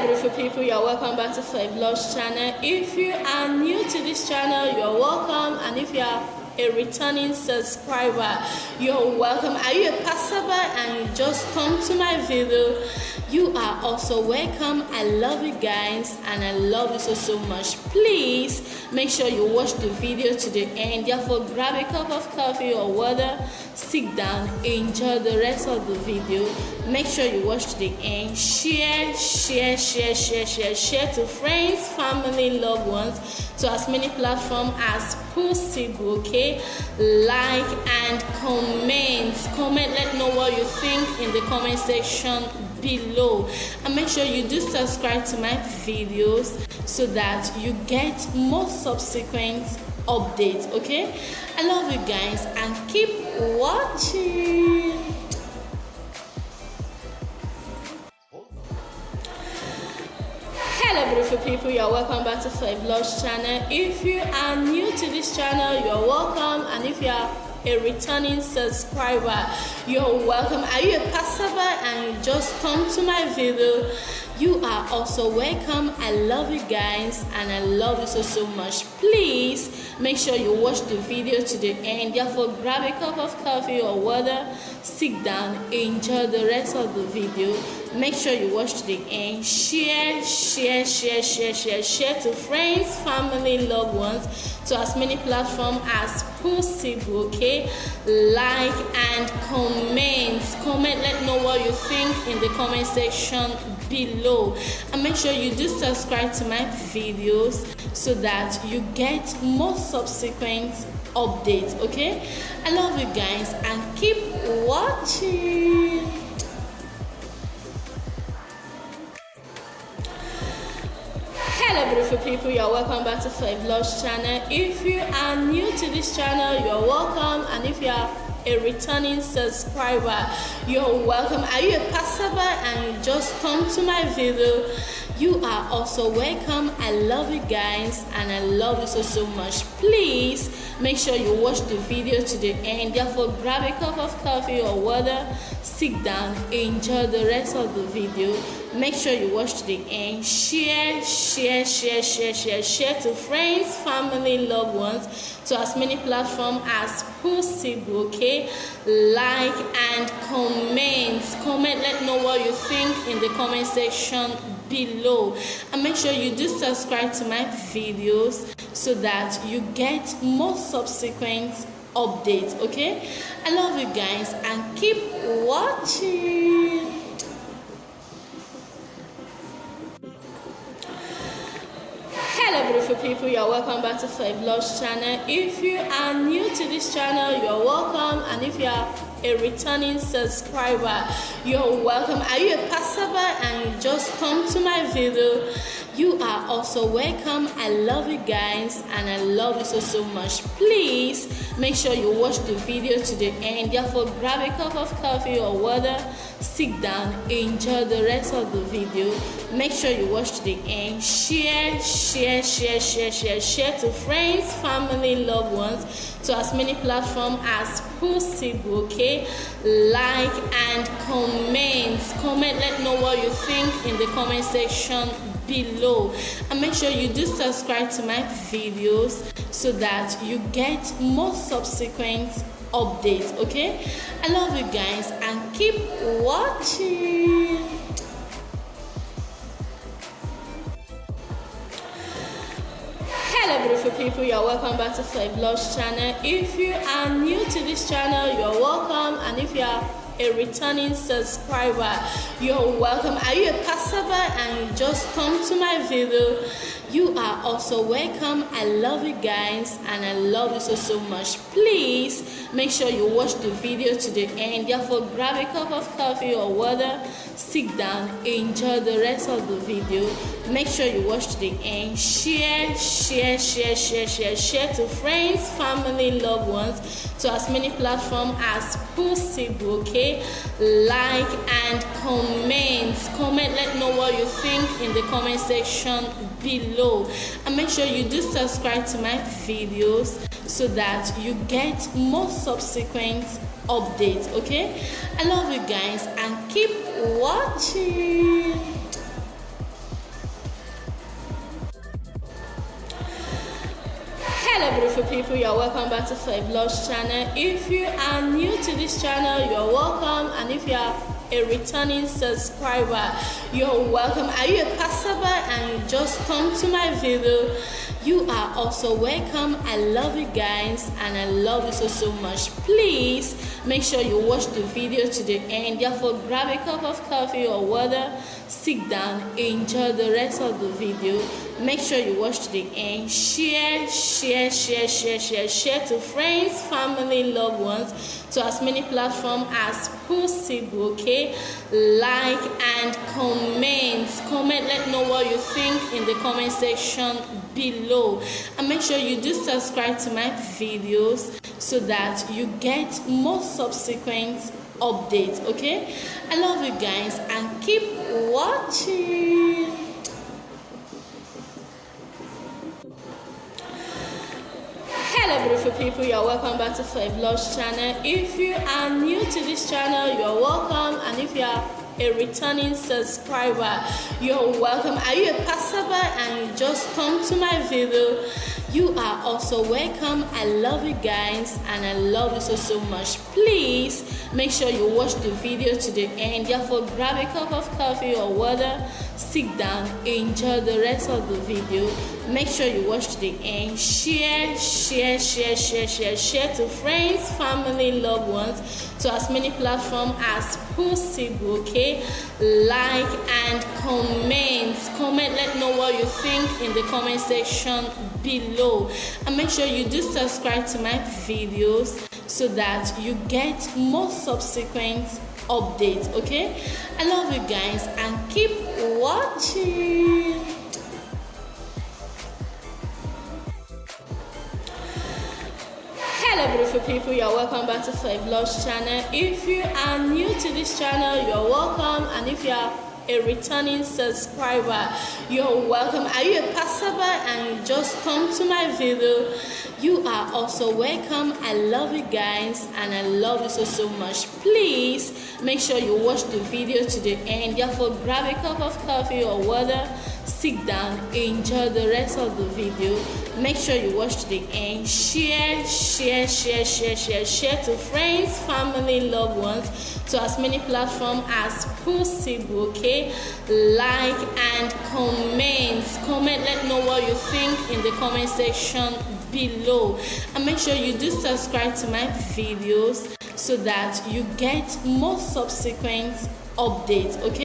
Beautiful people, you're welcome back to Flavolodge channel. If you are new to this channel, you're welcome, and if you are a returning subscriber, you're welcome. Are you a passerby and you just come to my video? You are also welcome. I love you guys and I love you so much. Please make sure you watch the video to the end. Therefore, grab a cup of coffee or water, sit down, enjoy the rest of the video. Make sure you watch to the end. Share to friends, family, loved ones, to as many platforms as possible. Okay, like and comment. Let know what you think in the comment section below, and make sure you do subscribe to my videos so that you get more subsequent updates. Okay, I love you guys and keep watching. Hello beautiful people, you're welcome back to Flavolodge channel. If you are new to this channel, you're welcome, and if you are a returning subscriber, you're welcome. Are you a passerby and you just come to my video? You are also welcome. I love you guys and I love you so much. Please make sure you watch the video to the end. Therefore, grab a cup of coffee or water, sit down, enjoy the rest of the video. Make sure you watch to the end. Share to friends, family, loved ones, to as many platforms as possible. Okay, like and comment. Let know what you think in the comment section below, and make sure you do subscribe to my videos so that you get more subsequent updates. Okay, I love you guys and keep watching. Hello beautiful people, you're welcome back to Flavolodge channel. If you are new to this channel, you're welcome, and if you are a returning subscriber, you're welcome. Are you a passerby and you just come to my video? You are also welcome. I love you guys and I love you so much. Please make sure you watch the video to the end. Therefore, grab a cup of coffee or water, sit down, enjoy the rest of the video. Make sure you watch to the end. Share to friends, family, loved ones, to as many platforms as possible. Okay, like and comment. Let know what you think in the comment section below, and make sure you do subscribe to my videos so that you get more subsequent updates. Okay, I love you guys and keep watching. Hello beautiful people, you're welcome back to Flavolodge channel. If you are new to this channel, you're welcome, and if you are a returning subscriber, you're welcome. Are you a passerby and you just come to my video? You are also welcome. I love you guys and I love you so much. Please make sure you watch the video to the end. Therefore, grab a cup of coffee or water, sit down, enjoy the rest of the video. Make sure you watch to the end. Share to friends, family, loved ones, to as many platforms as possible. Okay, like and comment. Let know what you think in the comment section below, and make sure you do subscribe to my videos so that you get more subsequent updates. Okay, I love you guys and keep watching. Hello beautiful people, you're welcome back to Flavolodge channel. If you are new to this channel, you're welcome, and if you are a returning subscriber, you're welcome. Are you a passerby and you just come to my video? You are also welcome. I love you guys and I love you so much. Please make sure you watch the video to the end. Therefore, grab a cup of coffee or water, sit down, enjoy the rest of the video. Make sure you watch to the end. Share to friends, family, loved ones, to as many platforms as possible. Okay, like and comment. Let know what you think in the comment section below, and make sure you do subscribe to my videos so that you get more subsequent updates. Okay, I love you guys and keep watching. beautiful people, you're welcome back to Vlog's channel. If you are new to this channel, you're welcome, and if you are a returning subscriber, you're welcome. Are you a passerby and you just come to my video? You are also welcome. I love you guys and I love you so much. Please make sure you watch the video to the end. Therefore, grab a cup of coffee or water, sit down, enjoy the rest of the video. Make sure you watch to the end. Share to friends, family, loved ones, to as many platforms as possible. Okay, like and comment, let know what you think in the comment section below, and make sure you do subscribe to my videos so that you get more subsequent updates. Okay, I love you guys and keep watching. Hello beautiful people, you're welcome back to Vlog's channel. If you are new to this channel, you're welcome, and if you are a returning subscriber, you're welcome. Are you a passerby and you just come to my video? You are also welcome. I love you guys and I love you so much. Please make sure you watch the video to the end. Therefore, grab a cup of coffee or water, sit down, enjoy the rest of the video. Make sure you watch to the end. Share to friends, family, loved ones, to as many platforms as possible. Okay, like and comment, let know what you think in the comment section below, and make sure you do subscribe to my videos so that you get more subsequent updates. Okay, I love you guys and keep watching. Hello beautiful people, you're welcome back to Vlog's channel. If you are new to this channel, you're welcome, and if you are a returning subscriber, you're welcome. Are you a passerby and you just come to my video? You are also welcome. I love you guys and I love you so much. Please make sure you watch the video to the end. Therefore, grab a cup of coffee or water, sit down, enjoy the rest of the video. Make sure you watch to the end. Share to friends, family, loved ones, to as many platforms as possible. Okay, like and comment, let know what you think in the comment section below, and make sure you do subscribe to my videos so that you get more subsequent updates. Okay.